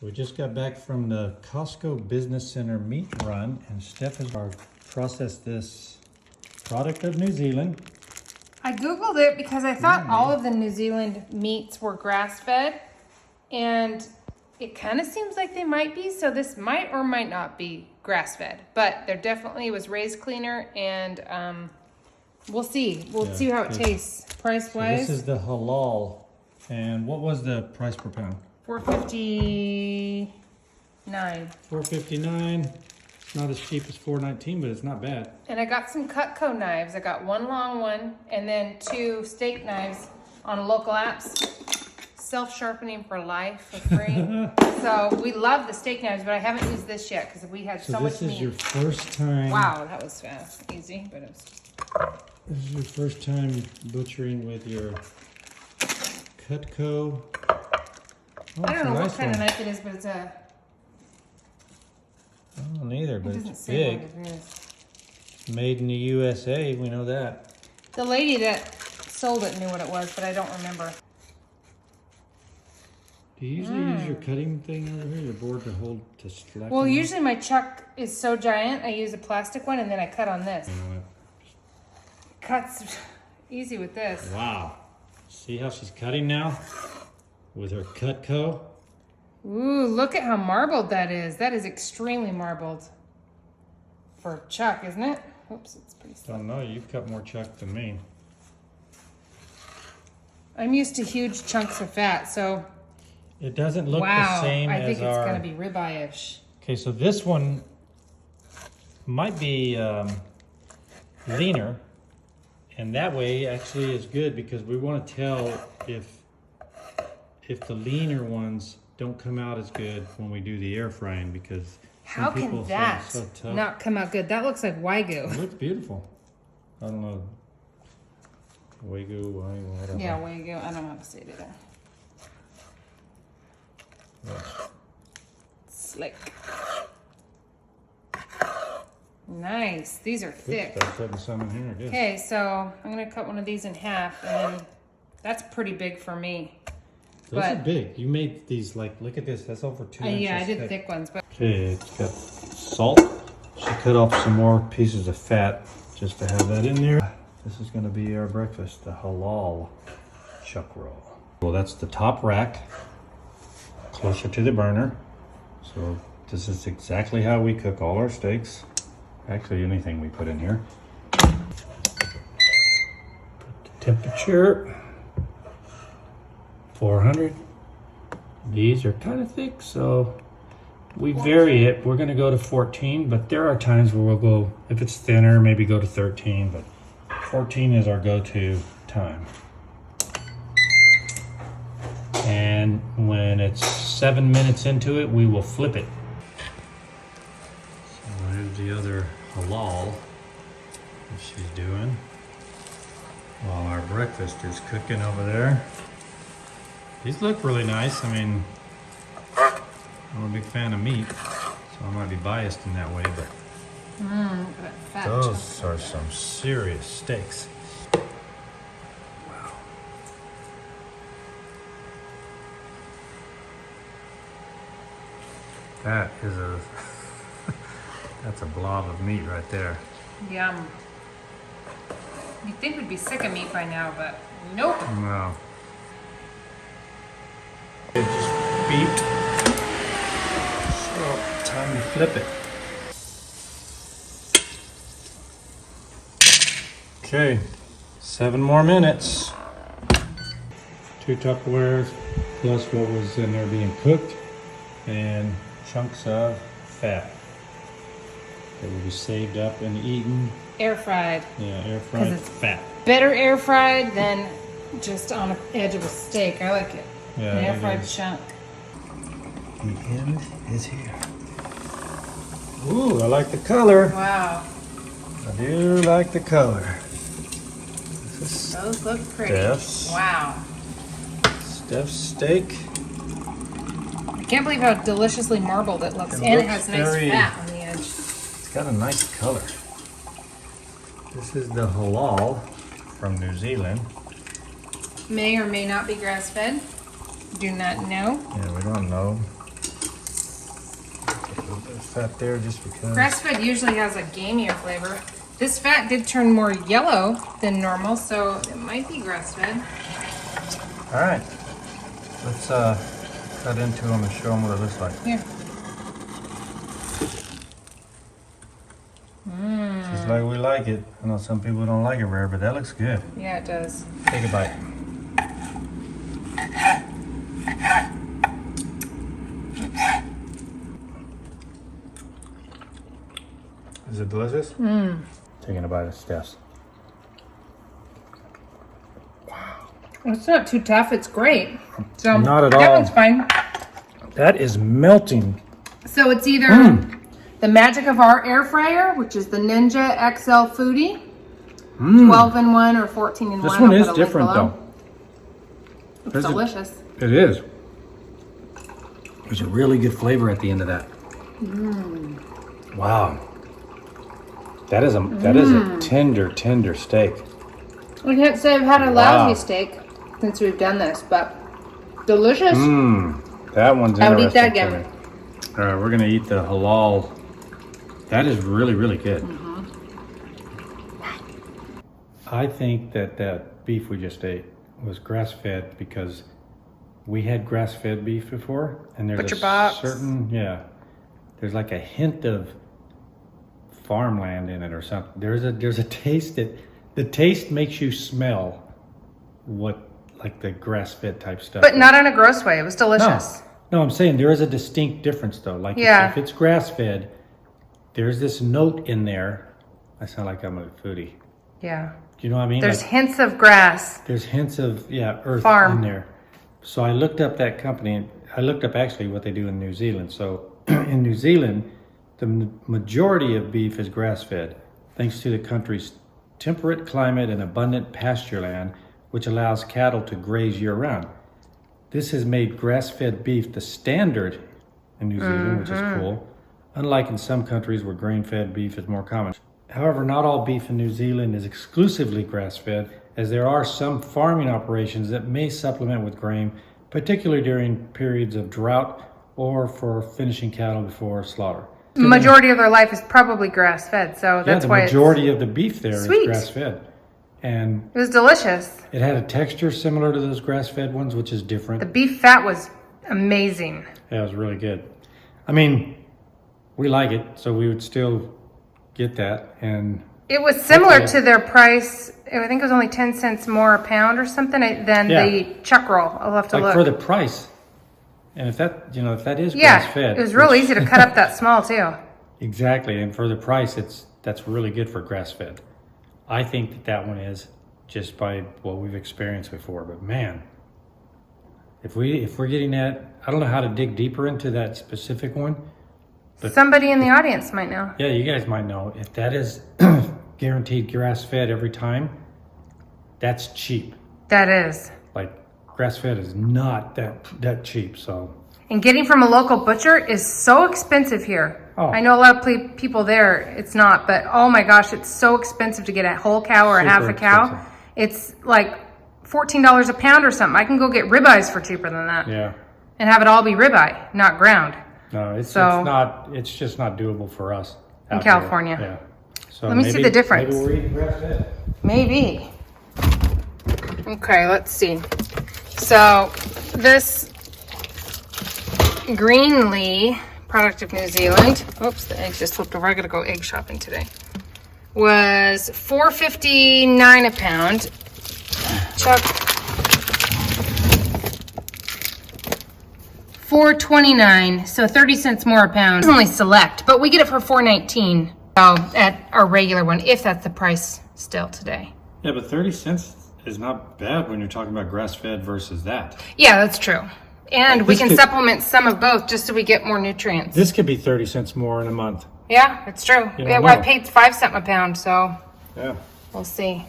We just got back from the Costco Business Center meat run, and Steph has processed this product of New Zealand. I Googled it because I thought all of the New Zealand meats were grass-fed, and it kind of seems like they might be, so this might or might not be grass-fed, but there definitely was raised cleaner, and we'll see. We'll see how it tastes price-wise. So this is the halal, and what was the price per pound? $4.59. $4.59. It's not as cheap as $4.19, but it's not bad. And I got some Cutco knives. I got one long one and then 2 steak knives on local apps. Self-sharpening for life for free. So we love the steak knives, but I haven't used this yet because we had so much meat. So this is your first time. Wow, that was fast. Easy, but it was. This is your first time butchering with your Cutco. Oh, I don't know what kind of knife it is, but it's a. Oh, neither, but It doesn't it's say big. what it is. Made in the USA, we know that. The lady that sold it knew what it was, but I don't remember. Do you usually use your cutting thing over here, your board to hold to slack? Well, usually my chuck is so giant, I use a plastic one, and then I cut on this. You know what? Cuts easy with this. Wow. See how she's cutting now? With her Cutco? Ooh, look at how marbled that is. That is extremely marbled. For chuck, isn't it? Oops, it's pretty slow. Don't know, you've cut more chuck than me. I'm used to huge chunks of fat, so. It doesn't look wow, the same I as think it's our... gonna be ribeye-ish. Okay, so this one might be leaner, and that way actually is good because we want to tell if the leaner ones don't come out as good when we do the air frying, because how can that not come out good? That looks like Wagyu. It looks beautiful. I don't know. Wagyu, whatever. Yeah, Wagyu. I don't know how to say it either. Yeah. Slick. Nice. These are thick. Start putting some in here. Good. Okay, so I'm gonna cut one of these in half, and then that's pretty big for me. Those are big. You made these like, look at this. That's over 2 inches. Yeah, I did thick ones, but. Okay, it's got salt. She cut off some more pieces of fat just to have that in there. This is going to be our breakfast, the halal chuck roll. Well, that's the top rack, closer to the burner. So this is exactly how we cook all our steaks. Actually, anything we put in here. Put the temperature, 400. These are kind of thick, so we vary it. We're gonna go to 14, but there are times where we'll go, if it's thinner, maybe go to 13, but 14 is our go-to time. And when it's 7 minutes into it, we will flip it. So here's the other halal that she's doing while our breakfast is cooking over there. These look really nice. I mean, I'm a big fan of meat, so I might be biased in that way, but Fat those are some serious steaks. Wow. That is that's a blob of meat right there. Yum. You'd think we'd be sick of meat by now, but nope. No. It just beeped. So, time to flip it. Okay, 7 more minutes. 2 Tupperwares, plus what was in there being cooked, and chunks of fat that will be saved up and eaten. Air fried. Yeah, air fried fat. Better air fried than just on the edge of a steak. I like it. Yeah, an air fried chunk. The end is here. Ooh, I like the color. Wow. I do like the color. Those look pretty. Steph's. Wow. Steph's steak. I can't believe how deliciously marbled it looks. And it has nice fat on the edge. It's got a nice color. This is the halal from New Zealand. May or may not be grass-fed. Do not know. Yeah, we don't know. bit of fat there just because. Grass-fed usually has a gamier flavor. This fat did turn more yellow than normal, so it might be grass-fed. All right, let's cut into them and show them what it looks like. Here. Just like we like it. I know some people don't like it rare, but that looks good. Yeah, it does. Take a bite. Is it delicious? Taking a bite of Steph's. It's not too tough. It's great. So Not at that all. one's fine. That is melting. So it's either the magic of our air fryer, which is the Ninja XL Foodie, 12 in 1 or 14 in 1. This one I'll is put a link different below. though. It's delicious. It is. There's a really good flavor at the end of that. Wow. That is a tender steak. I can't say I've had a lousy steak since we've done this, but delicious. That one's interesting. I would eat that again. to me. All right, we're gonna eat the halal. That is really, really good. I think that beef we just ate was grass-fed because we had grass-fed beef before, and there's Butcher a box. certain there's like a hint of farmland in it or something. There's a taste that the taste makes you smell what like the grass-fed type stuff. But not in a gross way. It was delicious. No, I'm saying there is a distinct difference though. Like if it's grass-fed, there's this note in there. I sound like I'm a foodie. Yeah. Do you know what I mean? There's Like, hints of grass. there's hints of earth Farm. in there. So I looked up that company, and I looked up actually what they do in New Zealand. So in New Zealand, the majority of beef is grass-fed, thanks to the country's temperate climate and abundant pasture land, which allows cattle to graze year-round. This has made grass-fed beef the standard in New Zealand, which is cool, unlike in some countries where grain-fed beef is more common. However, not all beef in New Zealand is exclusively grass-fed, as there are some farming operations that may supplement with grain, particularly during periods of drought or for finishing cattle before slaughter. The majority of their life is probably grass-fed, so that's why the majority of the beef there sweet. is grass-fed. And it was delicious. it had a texture similar to those grass-fed ones, which is different. The beef fat was amazing. Yeah, it was really good. I mean, we like it, so we would still get that. And It was similar to their price. I think it was only 10 cents more a pound or something than the chuck roll. I'll have to like look. for the price. And if that is yeah, grass-fed. it was real easy to cut up that small too. Exactly, and for the price, that's really good for grass-fed. I think that one is, just by what we've experienced before. But man, if we're getting that, I don't know how to dig deeper into that specific one. But somebody in the audience might know. Yeah, you guys might know. If that is guaranteed grass-fed every time, that's cheap. That is. Like grass-fed is not that cheap. So. And getting from a local butcher is so expensive here. Oh. I know a lot of people there, it's not, but oh my gosh, it's so expensive to get a whole cow or a half a cow. Expensive. It's like $14 a pound or something. I can go get ribeyes for cheaper than that. Yeah. And have it all be ribeye, not ground. No, it's just not doable for us In out California. There. Yeah. So Let me see the difference. Maybe we're eating grass-fed. Maybe. Okay, let's see. So this Greenlee product of New Zealand. Oops, the eggs just flipped over. I gotta go egg shopping today. Was $4.59 a pound. Chuck. $4.29, so 30 cents more a pound. It's only select, but we get it for $4.19 at our regular one, if that's the price still today. Yeah, but 30 cents is not bad when you're talking about grass-fed versus that. Yeah, that's true. And we This can could- supplement some of both just so we get more nutrients. This could be 30 cents more in a month. Yeah, it's true. You Yeah, don't well, I know. paid 5 cents a pound, so Yeah. we'll see.